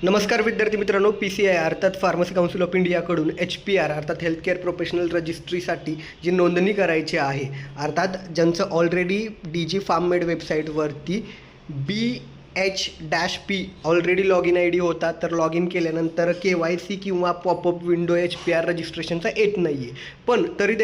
नमस्कार विद्यार्थी मित्रांनो, PCI अर्थात फार्मसी काउन्सिल ऑफ इंडियाकडून HPR अर्थात हेल्थकेअर प्रोफेशनल रजिस्ट्रीसाठी जी नोंदणी करायची आहे, अर्थात ज्यांचं already DG फार्ममेड वेबसाईटवरती BH-P already login ID होता, तर लॉग इन केल्यानंतर KYC किंवा पॉपअप विंडो HPR रजिस्ट्रेशनचा येत नाही आहे. पण तरी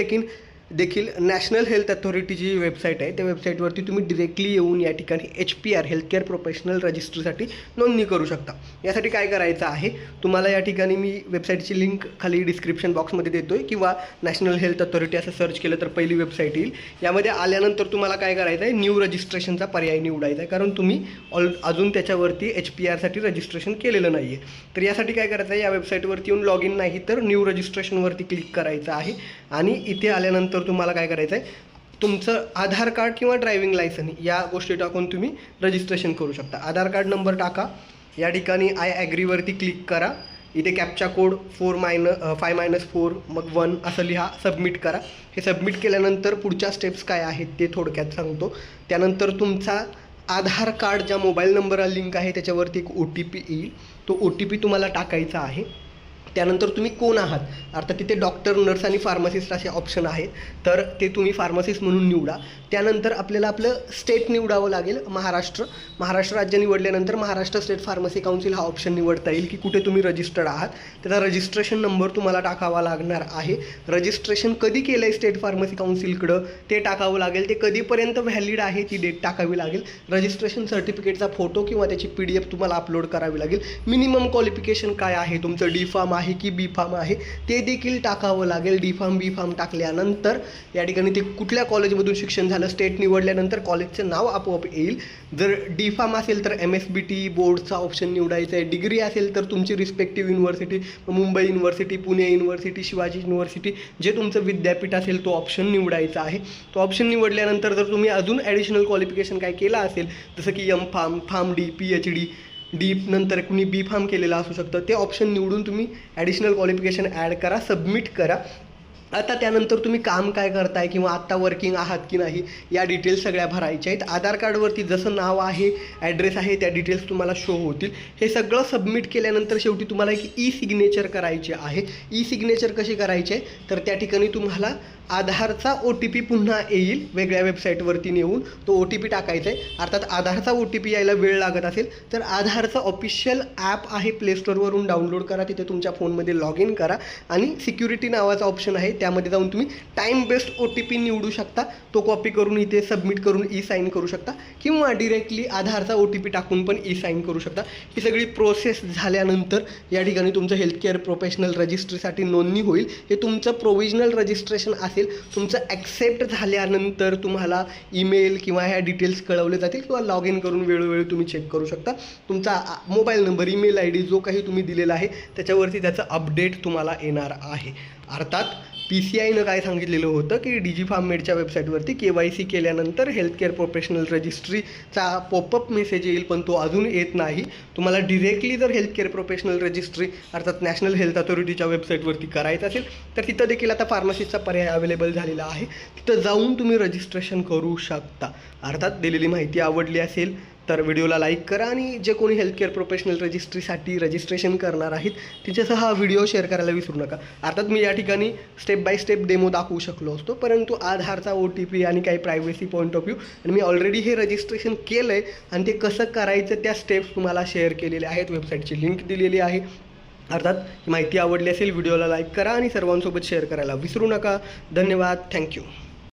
देखील नॅशनल हेल्थ अथॉरिटी जी वेबसाईट आहे त्या वेबसाईटवरती तुम्ही डिरेक्टली येऊन या ठिकाणी HPR हेल्थकेअर प्रोफेशनल रजिस्ट्रीसाठी नोंदणी करू शकता. यासाठी काय करायचं आहे, तुम्हाला या ठिकाणी मी वेबसाईटची लिंक खाली डिस्क्रिप्शन बॉक्समध्ये देतो आहे किंवा नॅशनल हेल्थ अथॉरिटी असं सर्च केलं तर पहिली वेबसाईट येईल. यामध्ये आल्यानंतर तुम्हाला काय करायचं आहे, न्यू रजिस्ट्रेशनचा पर्याय निवडायचा आहे, कारण तुम्ही अजून त्याच्यावरती HPRसाठी रजिस्ट्रेशन केलेलं नाही आहे. तर यासाठी काय करायचं आहे, या वेबसाईटवरती येऊन लॉग इन नाही तर न्यू रजिस्ट्रेशनवरती क्लिक करायचं आहे आणि इथे आल्यानंतर तुम्हाला काय करायचं आहे, तुमचं आधार कार्ड किंवा ड्रायव्हिंग लायसन्स या गोष्टी टाकून तुम्ही रजिस्ट्रेशन करू शकता. आधार कार्ड नंबर टाका, या ठिकाणी आय ॲग्रीवरती क्लिक करा, इथे कॅप्चा कोड 5-4 मग 1 असं लिहा, सबमिट करा. हे सबमिट केल्यानंतर पुढच्या स्टेप्स काय आहेत ते थोडक्यात सांगतो. त्यानंतर तुमचा आधार कार्ड ज्या मोबाईल नंबरला लिंक आहे त्याच्यावरती एक OTP येईल, तो OTP तुम्हाला टाकायचा आहे. त्यानंतर तुम्ही कोण आहात, अर्थात तिथे डॉक्टर, नर्स आणि फार्मासिस्ट असे ऑप्शन आहेत, तर ते तुम्ही फार्मासिस्ट म्हणून निवडा. त्यानंतर आपल्याला आपलं स्टेट निवडावं लागेल. महाराष्ट्र राज्य निवडल्यानंतर महाराष्ट्र स्टेट फार्मसी काउन्सिल हा ऑप्शन निवडता येईल की कुठे तुम्ही रजिस्टर्ड आहात. त्याचा रजिस्ट्रेशन नंबर तुम्हाला टाकावा लागणार आहे. रजिस्ट्रेशन कधी केलं आहे स्टेट फार्मसी काउन्सिलकडं ते टाकावं लागेल, ते कधीपर्यंत व्हॅलिड आहे ती डेट टाकावी लागेल. रजिस्ट्रेशन सर्टिफिकेटचा फोटो किंवा त्याची PDF तुम्हाला अपलोड करावी लागेल. मिनिमम क्वालिफिकेशन काय आहे तुमचं, D-Pharm आहे की B-Pharm आहे ते देखील टाकावं लागेल. D-Pharm B-Pharm टाकल्यानंतर या ठिकाणी ते कुठल्या कॉलेजमधून शिक्षण झालं, स्टेट निवडल्यानंतर कॉलेजचं नाव आपोआप येईल. जर D-Pharm असेल तर MSBT बोर्डचा ऑप्शन निवडायचा आहे. डिग्री असेल तर तुमची respective university, Mumbai university, Pune university, Shivaji university जे तुमचं विद्यापीठ असेल तो ऑप्शन निवडायचा आहे. तो ऑप्शन निवडल्यानंतर जर तुम्ही अजून ॲडिशनल क्वालिफिकेशन काय केलं असेल, जसं की M-Pharm, PharmD, PhD, नंतर कुणी B-Pharm केलेलं असू शकतं, ते ऑप्शन निवडून तुम्ही ॲडिशनल क्वालिफिकेशन ॲड करा, सबमिट करा. आता त्यानंतर तुम्ही काम काय करताय किंवा आत्ता वर्किंग आहात की नाही या डिटेल्स सगळ्या भरायच्या आहेत. आधार कार्डवरती जसं नाव आहे, ॲड्रेस आहे, त्या डिटेल्स तुम्हाला शो होतील. हे सगळं सबमिट केल्यानंतर शेवटी तुम्हाला एक सिग्नेचर करायचे आहे. सिग्नेचर कशी करायची आहे, तर त्या ठिकाणी तुम्हाला आधारचा OTP पुन्हा येईल, वेगळ्या वेबसाईटवरती नेऊन तो OTP टाकायचा आहे. अर्थात आधारचा OTP यायला वेळ लागत असेल तर आधारचं ऑफिशियल ॲप आहे, प्ले स्टोअरवरून डाउनलोड करा, तिथे तुमच्या फोनमध्ये लॉग इन करा आणि सिक्युरिटी नावाचा ऑप्शन आहे त्यामध्ये जाऊन तुम्ही टाईम बेस्ड OTP निवडू शकता. तो कॉपी करून इथे सबमिट करून साईन करू शकता किंवा डिरेक्टली आधारचा OTP टाकून पण साईन करू शकता. ही सगळी प्रोसेस झाल्यानंतर या ठिकाणी तुमचं हेल्थकेअर प्रोफेशनल रजिस्ट्रीसाठी नोंदणी होईल. हे तुमचं प्रोव्हिजनल रजिस्ट्रेशन असेल. तुमचं ॲक्सेप्ट झाल्यानंतर तुम्हाला ईमेल किंवा ह्या डिटेल्स कळवले जातील किंवा लॉग इन करून वेळोवेळी तुम्ही चेक करू शकता. तुमचा मोबाईल नंबर, ईमेल ID जो काही तुम्ही दिलेला आहे त्याच्यावरती त्याचं अपडेट तुम्हाला येणार आहे. अर्थात PCIनं काय सांगितलेलं होतं की DG फार्ममेडच्या वेबसाईटवरती KYC केल्यानंतर हेल्थकेअर प्रोफेशनल रजिस्ट्रीचा पॉपअप मेसेज येईल, पण तो अजून येत नाही. तुम्हाला डिरेक्टली जर हेल्थकेअर प्रोफेशनल रजिस्ट्री अर्थात नॅशनल हेल्थ अथॉरिटीच्या वेबसाईटवरती करायचं असेल तर तिथं देखील आता फार्मसीचा पर्याय अवेलेबल झालेला आहे. तिथं जाऊन तुम्ही रजिस्ट्रेशन करू शकता. अर्थात दिलेली माहिती आवडली असेल तर व्हिडिओला लाईक करा आणि जे कोणी हेल्थकेअर प्रोफेशनल रजिस्ट्रीसाठी रजिस्ट्रेशन करणार आहेत तिच्यासह हा व्हिडिओ शेअर करायला विसरू नका. अर्थात मी या ठिकाणी स्टेप बाय स्टेप डेमो दाखवू शकलो असतो, परंतु आधारचा OTP आणि काही प्रायव्हसी पॉईंट ऑफ व्ह्यू आणि मी ऑलरेडी हे रजिस्ट्रेशन केलं आहे आणि ते कसं करायचं त्या स्टेप्स तुम्हाला शेअर केलेल्या आहेत. वेबसाईटची लिंक दिलेली आहे. अर्थात माहिती आवडली असेल व्हिडिओला लाईक करा आणि सर्वांसोबत शेअर करायला विसरू नका. धन्यवाद. थँक्यू.